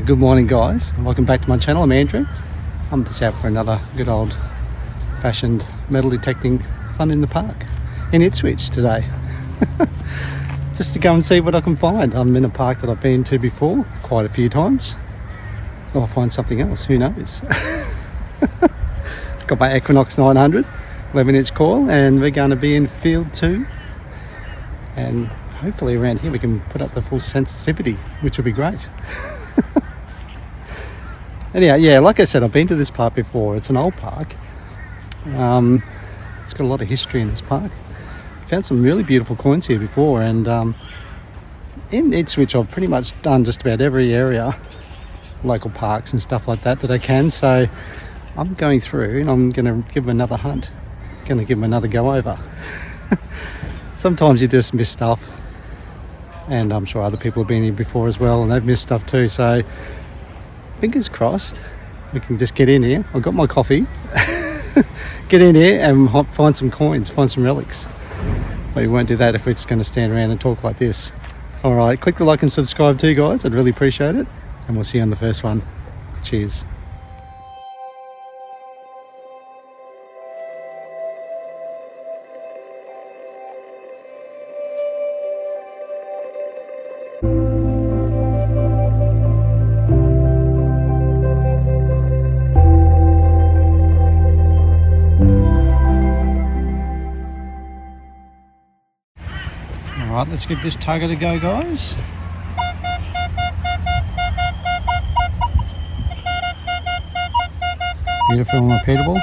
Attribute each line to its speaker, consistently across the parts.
Speaker 1: Good morning guys, welcome back to my channel. I'm Andrew. I'm just out for another good old fashioned metal detecting fun in the park in Ipswich today. Just to go and see what I can find. I'm in a park that I've been to before quite a few times. I'll find something else, who knows. Got my Equinox 900 11-inch coil and we're going to be in field 2, and hopefully around here we can put up the full sensitivity, which will be great. Anyhow, yeah, like I said, I've been to this park before. It's an old park. It's got a lot of history in this park. Found some really beautiful coins here before, and in Ipswich I've pretty much done just about every area, local parks and stuff like that I can. So I'm going through and I'm going to give them another hunt. Going to give them another go over. Sometimes you just miss stuff, and I'm sure other people have been here before as well and they've missed stuff too. So fingers crossed we can just get in here. I've got my coffee. Get in here and find some coins, find some relics. But we won't do that if we're just going to stand around and talk like this. Alright, click the like and subscribe too guys, I'd really appreciate it, and we'll see you on the first one. Cheers. Alright, let's give this target a go guys. Beautiful and repeatable.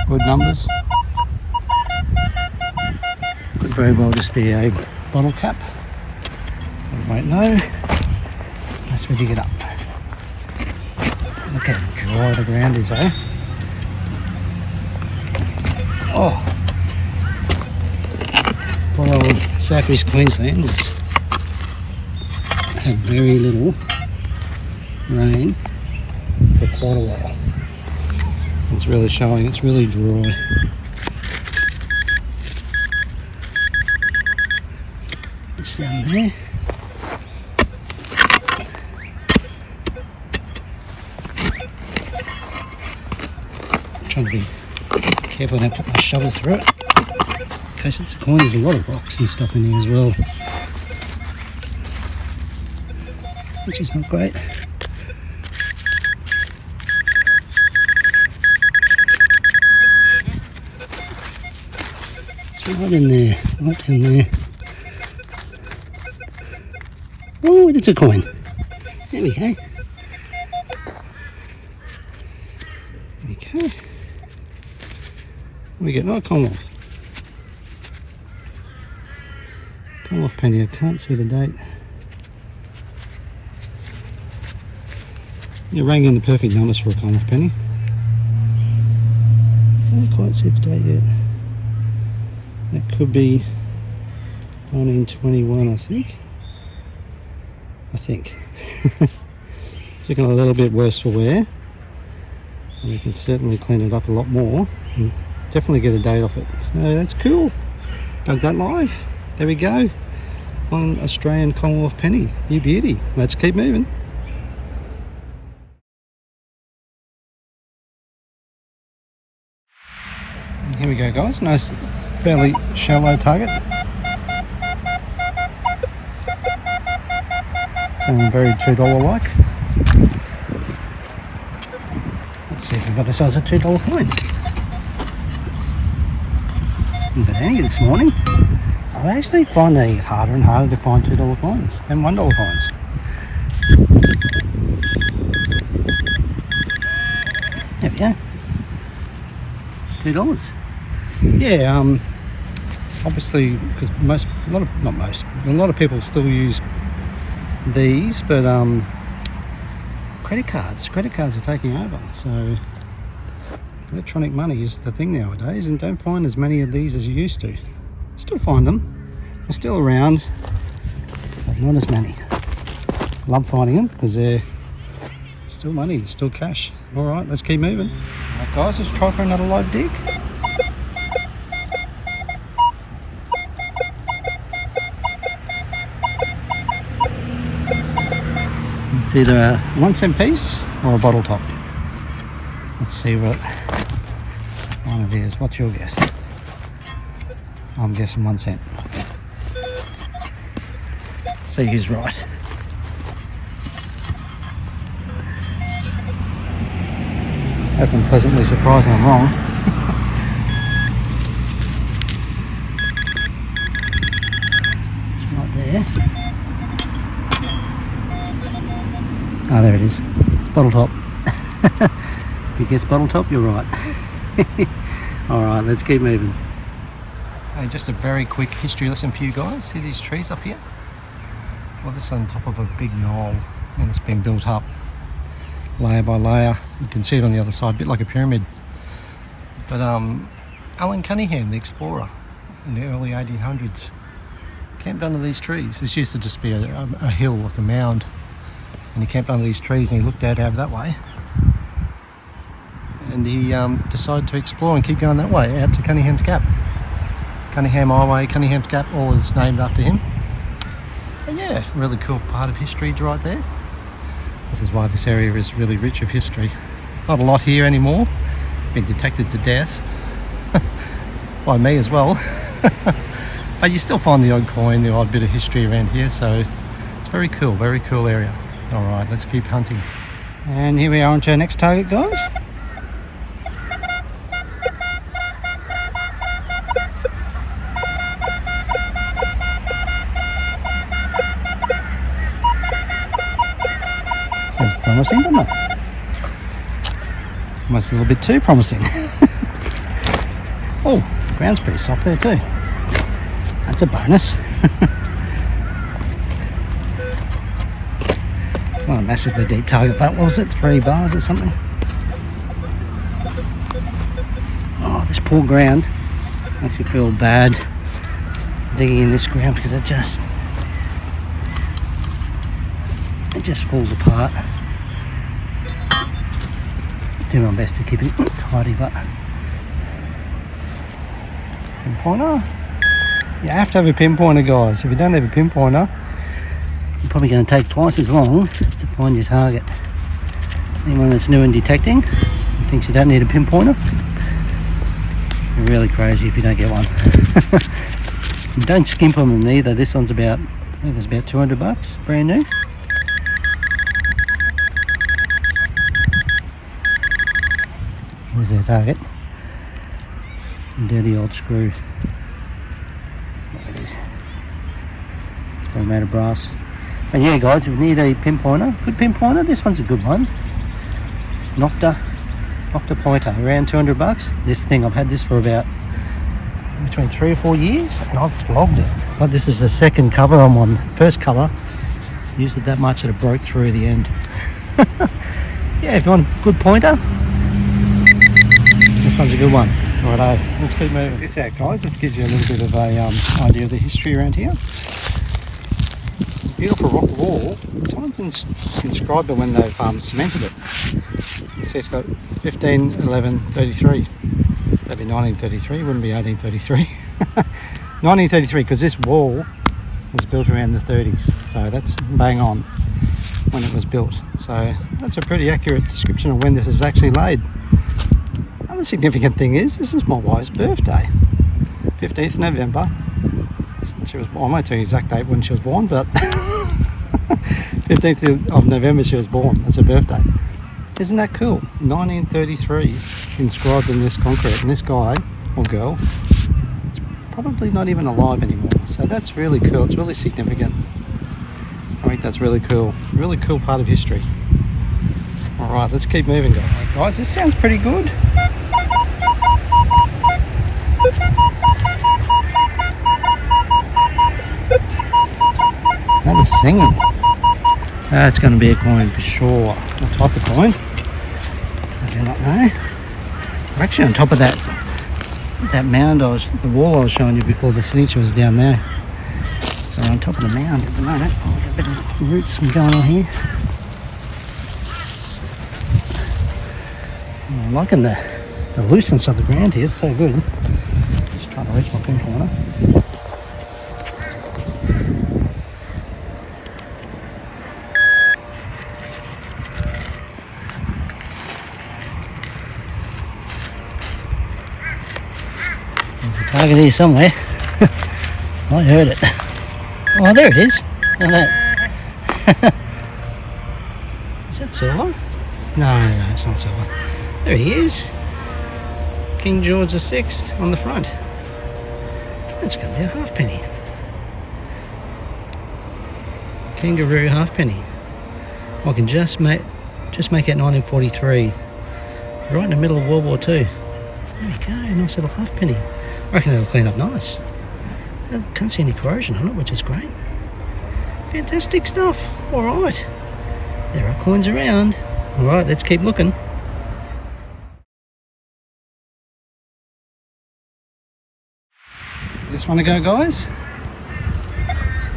Speaker 1: Good numbers. Could very well just be a bottle cap. I won't know. Unless we dig it up. Look how dry the ground is, eh? Oh! Poor old southeast Queensland has had very little rain for quite a while. It's really showing, it's really dry. It's down there. I'm trying to be careful not to put my shovel through it. In case it's a coin, there's a lot of rocks and stuff in here as well, which is not great. It's right in there, right in there. Oh, it's a coin. There we go. There we go. We get no Commonwealth. Commonwealth penny, I can't see the date. You rang in the perfect numbers for a Commonwealth penny. Don't quite see the date yet. That could be 1921, I think. It's looking a little bit worse for wear. And we can certainly clean it up a lot more and definitely get a date off it. So that's cool. Dug that live. There we go. On Australian Commonwealth penny. You beauty. Let's keep moving. Here we go guys. Nice, fairly shallow target. Sounding very $2 like. Let's see if we've got ourselves a $2 coin. Haven't got any this morning. I actually find it harder and harder to find $2 coins and $1 coins. There we go. $2. Yeah, obviously, because a lot of people still use these, but credit cards are taking over. So electronic money is the thing nowadays, and don't find as many of these as you used to. Still find them, they're still around, but not as many. Love finding them because they're still money, it's still cash. All right, let's keep moving. All right guys, let's try for another live dig. It's either a 1 cent piece or a bottle top. Let's see what one it is. What's your guess? I'm guessing 1 cent. Let's see who's right. Hope I'm pleasantly surprised I'm wrong. It's right there. Oh, there it is. It's bottle top. If you guess bottle top, you're right. Alright, let's keep moving. Hey, just a very quick history lesson for you guys. See these trees up here? Well, this is on top of a big knoll and it's been built up layer by layer. You can see it on the other side, a bit like a pyramid. But Alan Cunningham, the explorer in the early 1800s, camped under these trees. This used to just be a hill, like a mound, and he camped under these trees and he looked out that way, and he decided to explore and keep going that way out to Cunningham's Gap. Cunningham Highway, Cunningham's Gap, all is named after him. But yeah, really cool part of history right there. This is why this area is really rich of history. Not a lot here anymore. Been detected to death by me as well. But you still find the odd coin, the odd bit of history around here, so it's very cool area. Alright, let's keep hunting. And here we are onto our next target, guys. Sounds promising, doesn't it? Almost a little bit too promising. Oh, the ground's pretty soft there too. That's a bonus. It's not a massively deep target, but what was it? 3 bars or something? Oh, this poor ground makes you feel bad digging in this ground because it just falls apart. Do my best to keep it tidy, but pinpointer. You have to have a pinpointer, guys. If you don't have a pinpointer, you're probably going to take twice as long to find your target. Anyone that's new in detecting and thinks you don't need a pinpointer, you're really crazy if you don't get one. And don't skimp on them either. This one's about, I think it's about $200, brand new. Here's our target. Dirty old screw. There it is. It's probably made of brass. But yeah, guys, if you need a pinpointer, good pinpointer, this one's a good one. Nocta pointer, around $200. This thing, I've had this for about between 3 or 4 years, and I've flogged it. But this is the second cover I'm on. First cover, used it that much that it broke through the end. Yeah, if you want a good pointer, this one's a good one. Righto, let's keep moving. Check this out, guys. This gives you a little bit of a idea of the history around here. Beautiful rock wall. Someone's inscribed it when they've cemented it. See, it's got 15, 11, 33. That'd be 1933. It wouldn't be 1833. 1933, because this wall was built around the 30s. So that's bang on when it was built. So that's a pretty accurate description of when this is actually laid. The significant thing is, this is my wife's birthday, 15th November. She was born, I won't tell you the exact date when she was born, but 15th of November she was born. That's her birthday. Isn't that cool? 1933 inscribed in this concrete, and this guy or girl is probably not even alive anymore. So that's really cool. It's really significant. I think that's really cool. Really cool part of history. Alright, let's keep moving, guys. Guys, this sounds pretty good. That is singing. That's going to be a coin for sure. What type of coin? I do not know. We're actually on top of that mound the wall I was showing you before. The signature was down there. So we're on top of the mound at the moment. Oh, we've got a bit of roots going on here. I'm liking the looseness of the ground here. It's so good. Just trying to reach my pinpointer. target here somewhere. I heard it. Oh, there it is. Look at that. Is that silver? No, it's not silver. There he is. King George VI on the front. That's going to be a halfpenny. Kangaroo halfpenny. I can just make it 1943. Right in the middle of World War II. There we go, nice little halfpenny. I reckon it'll clean up nice. I can't see any corrosion on it, which is great. Fantastic stuff. Alright. There are coins around. Alright, let's keep looking. This one to go, guys?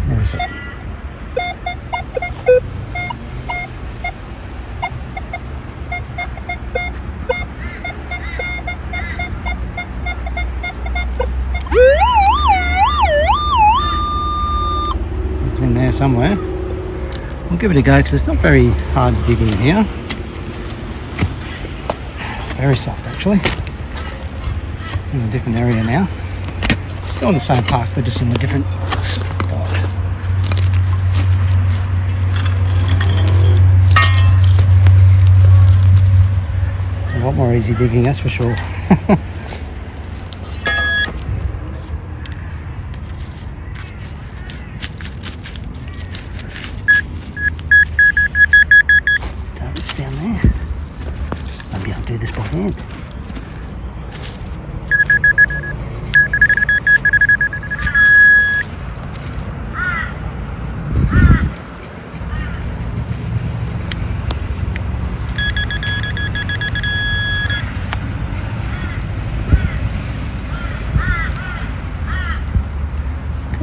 Speaker 1: Where is it? It's in there somewhere. We'll give it a go because it's not very hard to dig in here. Very soft actually. In a different area now. Still in the same park, but just in a different spot. A lot more easy digging, that's for sure. Target's down there. Maybe I'll do this by hand.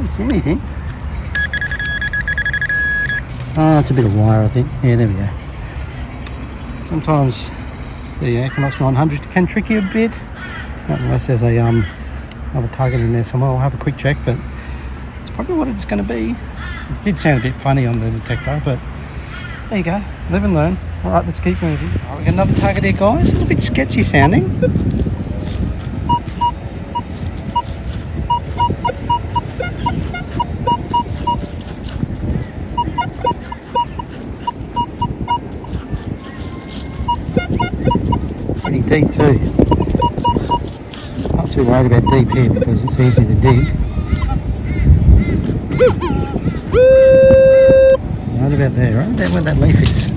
Speaker 1: See anything? Oh, it's a bit of wire, I think. Yeah, there we go. Sometimes the Equinox 900 can trick you a bit, unless there's a another target in there somewhere. I'll have a quick check, but it's probably what it's going to be. It did sound a bit funny on the detector, but there you go. Live and learn. All right, let's keep moving. All right, we got another target here, guys. A little bit sketchy sounding. Pretty deep too. Not too worried about deep here because it's easy to dig. Right about there, right about where that leaf is.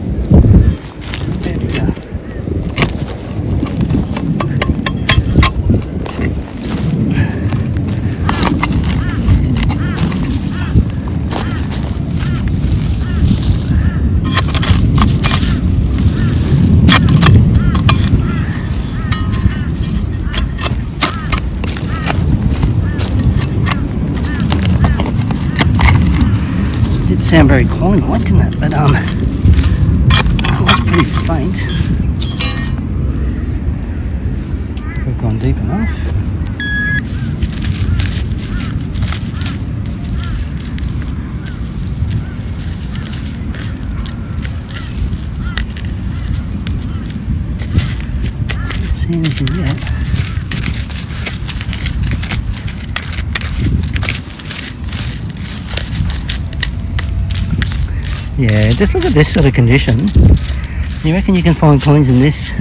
Speaker 1: There we go. Did sound very coin-like, didn't it? But it was pretty faint. We've gone deep enough. Can't see anything yet. Yeah, just look at this sort of condition. You reckon you can find coins in this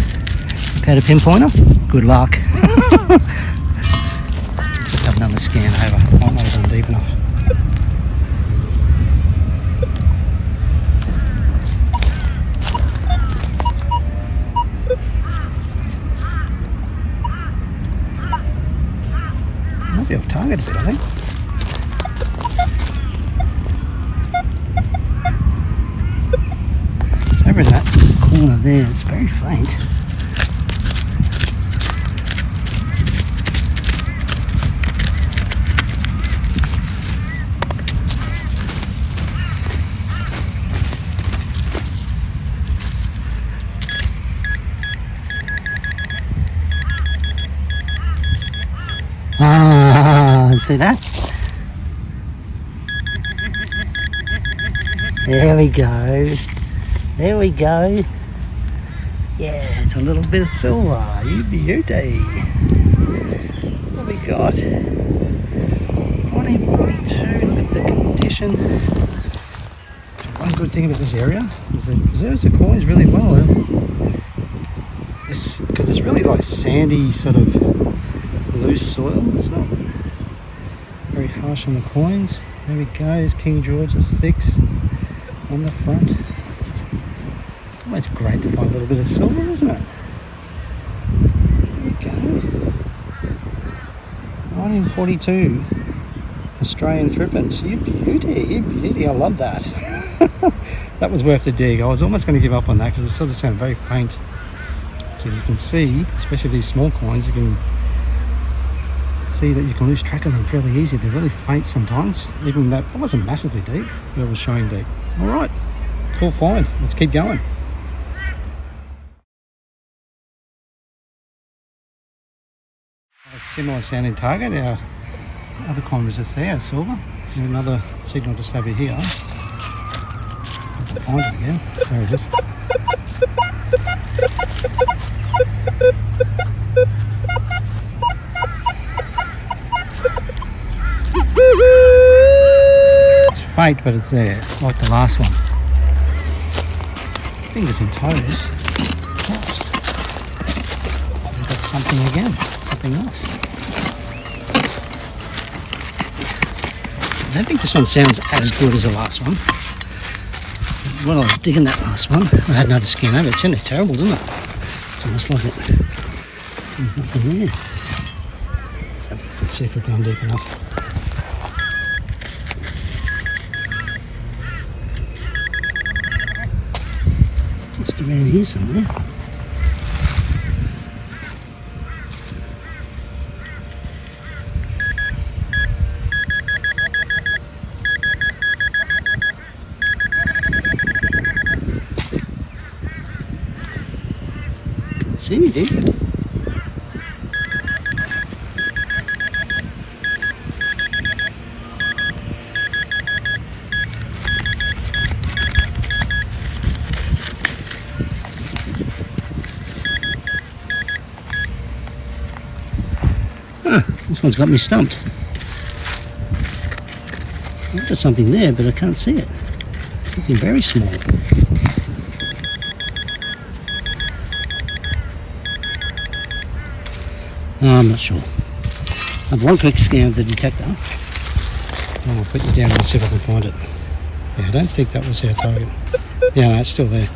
Speaker 1: without a pinpointer? Good luck. Let's just have another scan over. Might not have done deep enough. Might be off target a bit, I think. Over in that corner there, it's very faint. Ah, see that? There we go. There we go. Yeah, it's a little bit of silver. You beauty. What we got? 1942. Look at the condition. So one good thing about this area is that it preserves the coins really well. Because it's really like sandy, sort of loose soil. It's not very harsh on the coins. There we go. There's King George's 6 on the front. It's always great to find a little bit of silver, isn't it? There we go. 1942 Australian threepence. You beauty, you beauty. I love that. That was worth the dig. I was almost going to give up on that because it sort of sounded very faint. So you can see, especially these small coins, you can see that you can lose track of them fairly easy. They're really faint sometimes. Even that wasn't massively deep, but it was showing deep. All right, cool find. Let's keep going. A similar sounding target. Our other coin was just there, silver. And another signal just over here. Find it again. There it is. It's faint, but it's there, like the last one. Fingers and toes. Lost. We've got something again. Something else. I don't think this one sounds as good as the last one. When I was digging that last one, I had another scan over. It sounded terrible, didn't it? It's almost like there's nothing there. So let's see if we've gone deep enough. Just around here somewhere. Can't see anything. This one's got me stumped. There's something there, but I can't see it. Something very small. I'm not sure. I've one quick scan of the detector. I'll put you down and see if I can find it. Yeah, I don't think that was our target. Yeah, no, it's still there.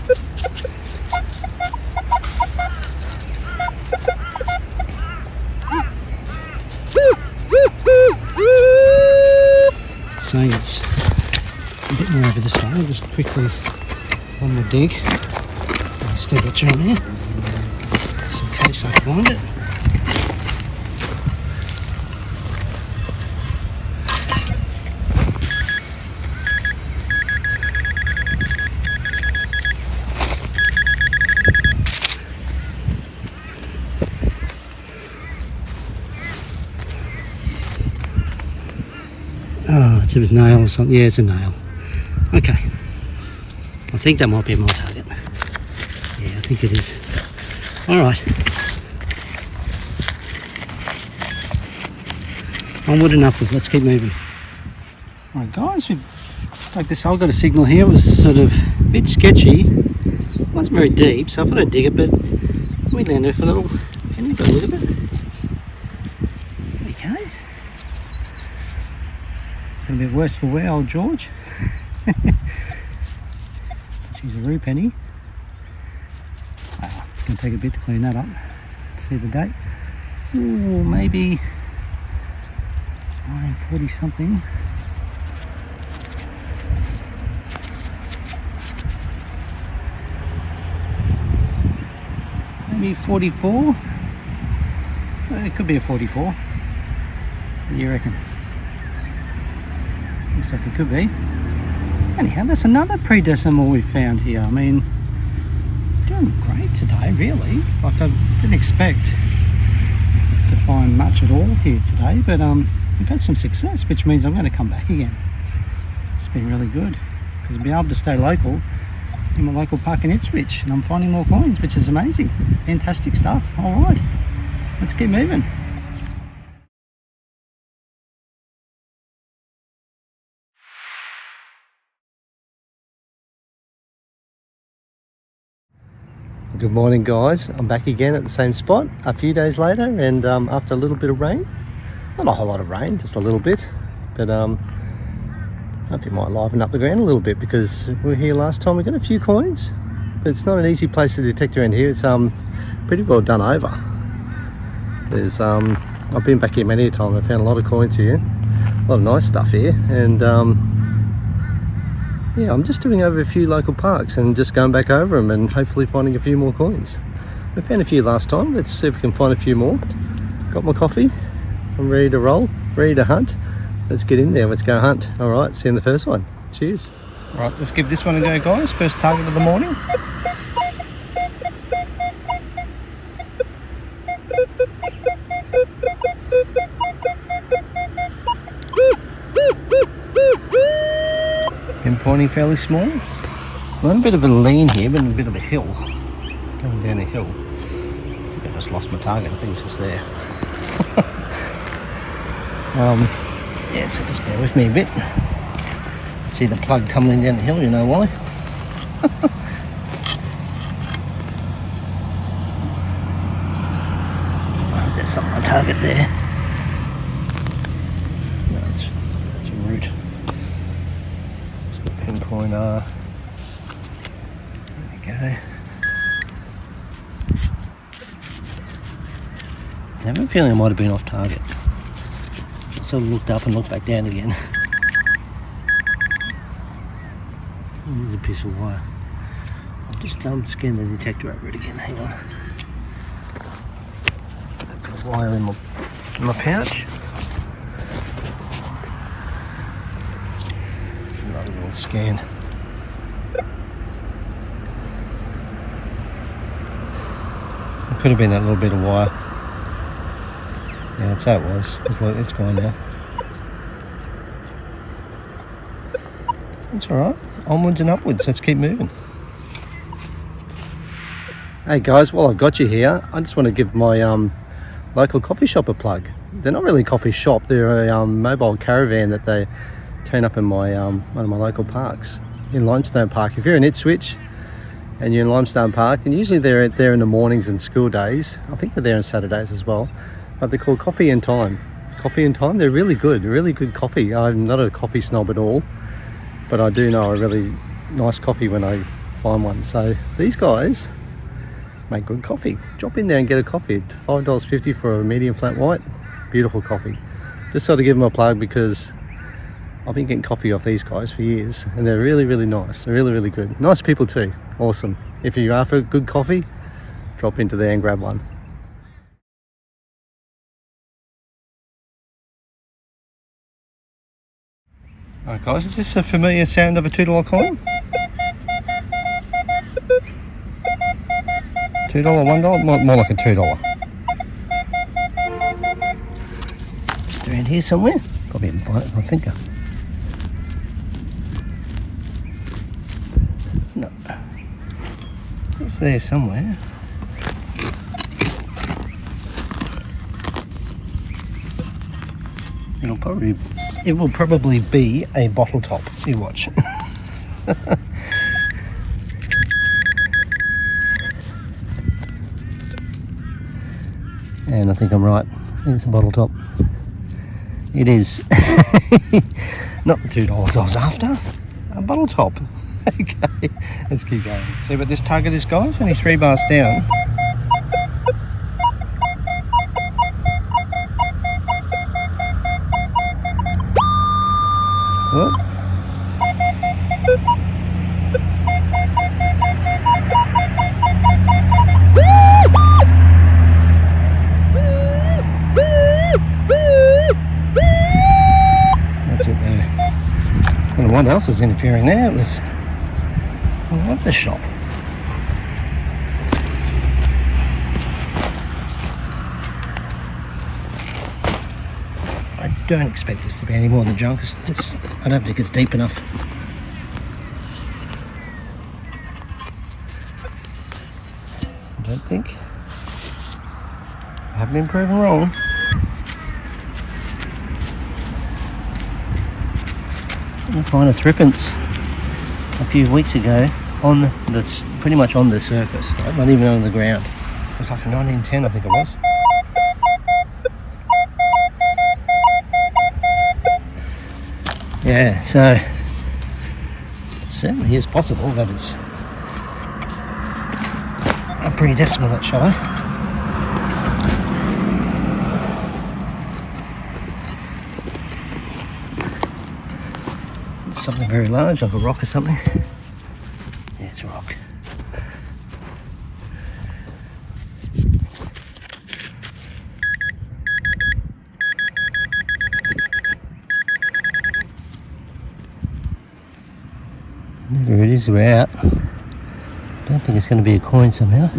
Speaker 1: Saying it's a bit more over this way. I'll just quickly one more dig. I'll still got you on there, just in case I find it. Oh, it's a nail or something. Yeah, it's a nail. Okay. I think that might be my target. Yeah, I think it is. Alright. Onward and upward. Let's keep moving. Alright guys, like this, I've got a signal here. It was sort of a bit sketchy. It wasn't very deep, so I thought I'd dig it, but we landed with a little penny, but look at it. Okay. A bit worse for wear, old George. She's a rue penny. It's going to take a bit to clean that up. See the date. Ooh, maybe 1940 something. Maybe 44. It could be a 44. What do you reckon? Looks like it could be. Anyhow, that's another pre-decimal we found here. I mean, doing great today, really. Like, I didn't expect to find much at all here today, but we've had some success, which means I'm going to come back again. It's been really good, because to be able to stay local in my local park in Ipswich, and I'm finding more coins, which is amazing. Fantastic stuff. All right, let's keep moving. Good morning, guys. I'm back again at the same spot a few days later, and after a little bit of rain, not a whole lot of rain, just a little bit, but hope it might liven up the ground a little bit, because we were here last time. We got a few coins, but it's not an easy place to detect around here. It's pretty well done over. There's I've been back here many a time. I found a lot of coins here, a lot of nice stuff here, and yeah, I'm just doing over a few local parks and just going back over them and hopefully finding a few more coins. We found a few last time. Let's see if we can find a few more. Got my coffee. I'm ready to roll, ready to hunt. Let's get in there. Let's go hunt. All right, see you in the first one. Cheers. All right, let's give this one a go, guys. First target of the morning. Pinpointing fairly small. We're on a bit of a lean here, but a bit of a hill. Going down a hill. I think I just lost my target. I think it's just there. Yeah, so just bear with me a bit. See the plug tumbling down the hill, you know why? There's not my target there. No, that's a root. Just my pinpointer. There we go. I have a feeling I might have been off target. I sort of looked up and looked back down again. There's a piece of wire. I'll just scan the detector over it again. Hang on. Got that bit of wire in my pouch. Another little scan. It could have been that little bit of wire. Yeah, that's how it was. It's gone now. It's alright. Onwards and upwards. Let's keep moving. Hey guys, while I've got you here, I just want to give my local coffee shop a plug. They're not really a coffee shop. They're a mobile caravan that they turn up in my one of my local parks in Limestone Park. If you're in Ipswich and you're in Limestone Park, and usually they're there in the mornings and school days. I think they're there on Saturdays as well. But they're called Coffee and Time. Coffee and Time, they're really good coffee. I'm not a coffee snob at all, but I do know a really nice coffee when I find one. So these guys make good coffee. Drop in there and get a coffee. It's $5.50 for a medium flat white. Beautiful coffee. Just sort of give them a plug because I've been getting coffee off these guys for years, and they're really nice. They're really good. Nice people too. Awesome. If you're after good coffee, drop into there and grab one. Alright guys, is this a familiar sound of a $2 coin? $2, $1? More like a $2. Just around here somewhere. Probably even find it with my finger. No. It's there somewhere. It will probably be a bottle top. You watch. And I think I'm right. I think it's a bottle top. It is. Not the $2 I was after. A bottle top. Okay, let's keep going. See what this target is, guys? Only 3 bars down. Well, that's it there. I don't know what else is interfering there. It was, I love this shop. I don't expect this to be any more than junk. I don't think it's deep enough.
Speaker 2: don't think. I haven't been proven wrong. I found a threepence a few weeks ago on the, pretty much on the surface, like not even on the ground. It was like a 1910, I think it was. Yeah, so it certainly is possible that it's a pretty decimal that shallow. It's something very large, like a rock or something. Yeah, it's a rock. Whatever it is, we're out. Don't think it's going to be a coin somehow.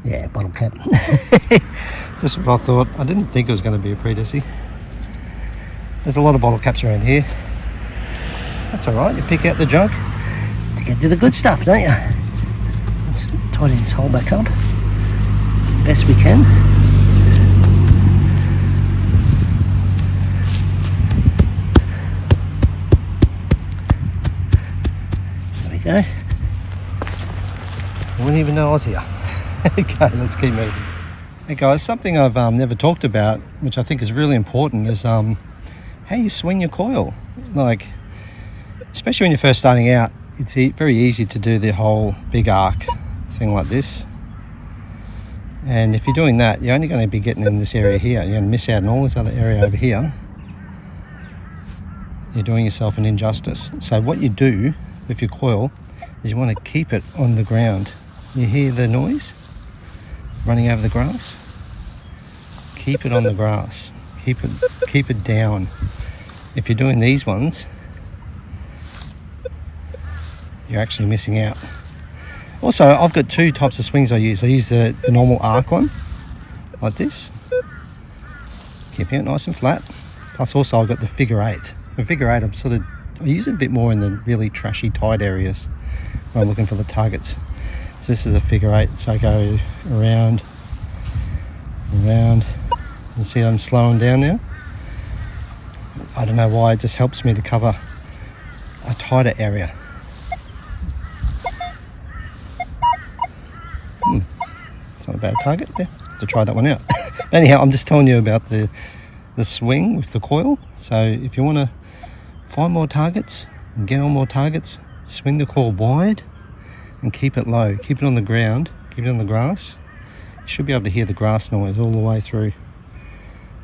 Speaker 2: Yeah, bottle cap. Just what I thought. I didn't think it was going to be a pre-deci. There's a lot of bottle caps around here. That's alright, you pick out the junk to get to the good stuff, don't you? Let's tidy this hole back up best we can. There we go. I wouldn't even know I was here. Okay, let's keep moving. Hey guys, something I've never talked about, which I think is really important, is how you swing your coil. Like, especially when you're first starting out, it's very easy to do the whole big arc thing like this. And if you're doing that, you're only going to be getting in this area here. You're going to miss out on all this other area over here. You're doing yourself an injustice. So what you do with your coil is you want to keep it on the ground. You hear the noise running over the grass? Keep it on the grass. Keep it down. If you're doing these ones, you're actually missing out. Also, I've got two types of swings I use. I use the normal arc one, like this, keeping it nice and flat. Plus also I've got the figure eight. The figure eight, I use it a bit more in the really trashy tight areas when I'm looking for the targets. So this is a figure eight, so I go around, and see I'm slowing down now. I don't know why, it just helps me to cover a tighter area. It's not a bad target there, to try that one out. Anyhow, I'm just telling you about the swing with the coil. So if you want to find more targets and get on more targets, swing the coil wide and keep it low. Keep it on the ground, keep it on the grass. You should be able to hear the grass noise all the way through.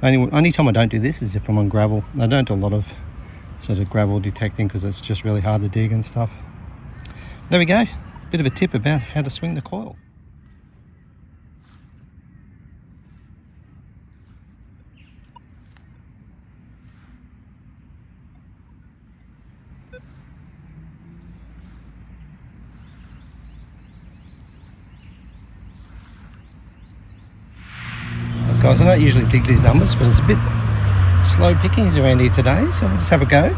Speaker 2: Only time I don't do this is if I'm on gravel. I don't do a lot of sort of gravel detecting because it's just really hard to dig and stuff. There we go, bit of a tip about how to swing the coil. Guys, I don't usually dig these numbers, but it's a bit slow pickings around here today, so we'll just have a go.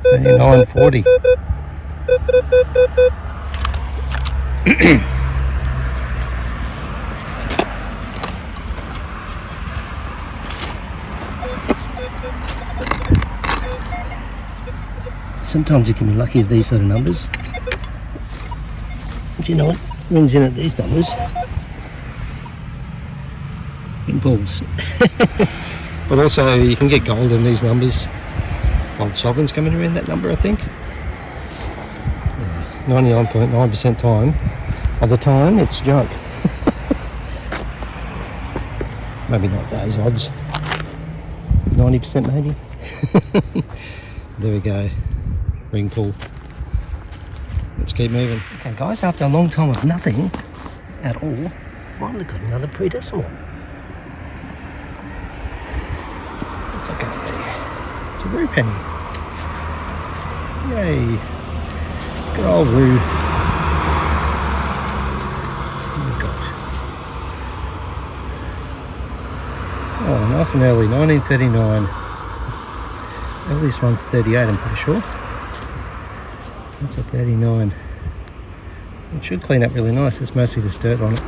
Speaker 2: 39.40. Sometimes you can be lucky with these sort of numbers. Do you know what rings in at these numbers? Pulls. But also you can get gold in these numbers. Gold sovereigns coming around that number, I think. 99.9% time of the time it's junk. Maybe not those odds. 90% maybe. There we go. Ring pull. Let's keep moving. Okay guys, after a long time of nothing at all, finally got another pre-decimal. It's okay. It's a Roo penny. Yay. Good old Roo. What have we got? Oh, nice and early, 1939. Well, this one's 38, I'm pretty sure. That's a 39. It should clean up really nice. There's mostly just dirt on it.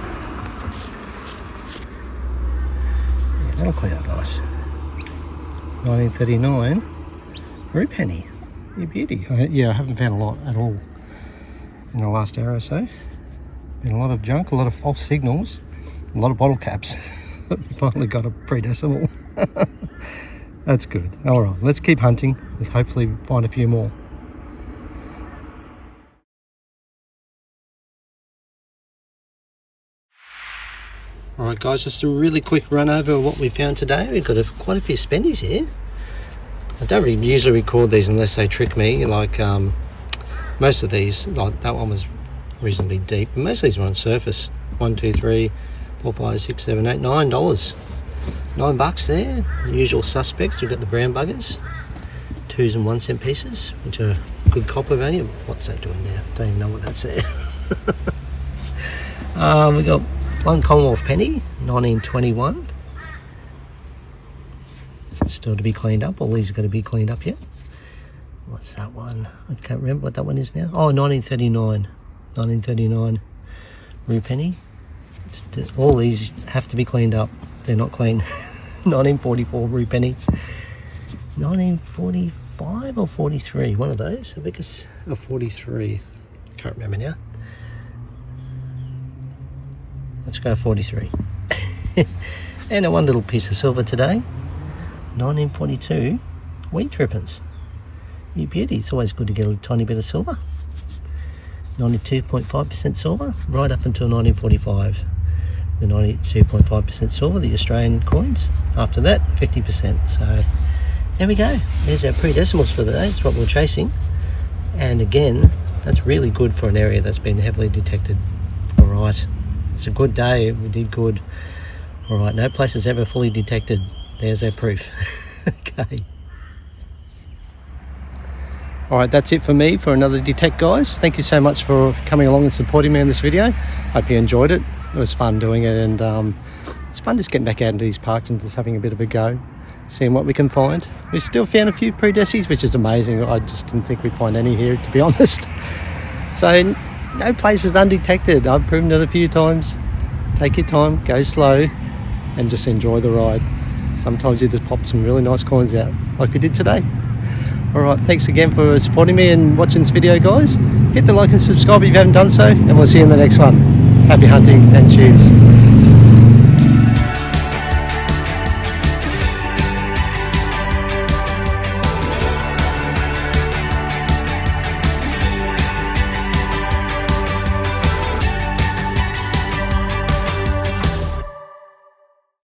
Speaker 2: Yeah, that'll clean up nice. 1939 rue penny. You beauty. Yeah, I haven't found a lot at all in the last hour or so. Been a lot of junk, a lot of false signals, a lot of bottle caps. But we finally got a pre-decimal. That's good. All right, let's keep hunting. Let's hopefully find a few more. Alright guys, just a really quick run over of what we found today. We've got quite a few spendies here. I don't really usually record these unless they trick me, like most of these, like that one was reasonably deep, but most of these were on surface. 1, 2, 3, 4, 5, 6, 7, 8, $9. $9 there. The usual suspects. We've got the brown buggers, 2s and 1 cent pieces, which are good copper value. What's that doing there? Don't even know what that's there. We got 1 Commonwealth penny, 1921. Still to be cleaned up. All these are going to be cleaned up yet. What's that one? I can't remember what that one is now. Oh, 1939. 1939 rue penny. All these have to be cleaned up. They're not clean. 1944 rue penny. 1945 or 43. One of those. I think it's a 43. Can't remember now. Let's go 43. And one little piece of silver today. 1942 wheat ribbons. You beauty. It's always good to get a tiny bit of silver. 92.5% silver right up until 1945. The 92.5% silver, the Australian coins. After that, 50%. So there we go. There's our pre-decimals for the day. That's what we're chasing. And again, that's really good for an area that's been heavily detected. All right. It's a good day. We did good. All right. No place is ever fully detected. There's our proof. Okay. All right, that's it for me for another Detect, guys. Thank you so much for coming along and supporting me in this video. Hope you enjoyed it. It was fun doing it, and it's fun just getting back out into these parks and just having a bit of a go, seeing what we can find. We still found a few pre-decies, which is amazing. I just didn't think we'd find any here, to be honest. So no place is undetected. I've proven it a few times. Take your time, go slow, and just enjoy the ride. Sometimes you just pop some really nice coins out, like we did today. Alright, thanks again for supporting me and watching this video, guys. Hit the like and subscribe if you haven't done so, and we'll see you in the next one. Happy hunting and cheers.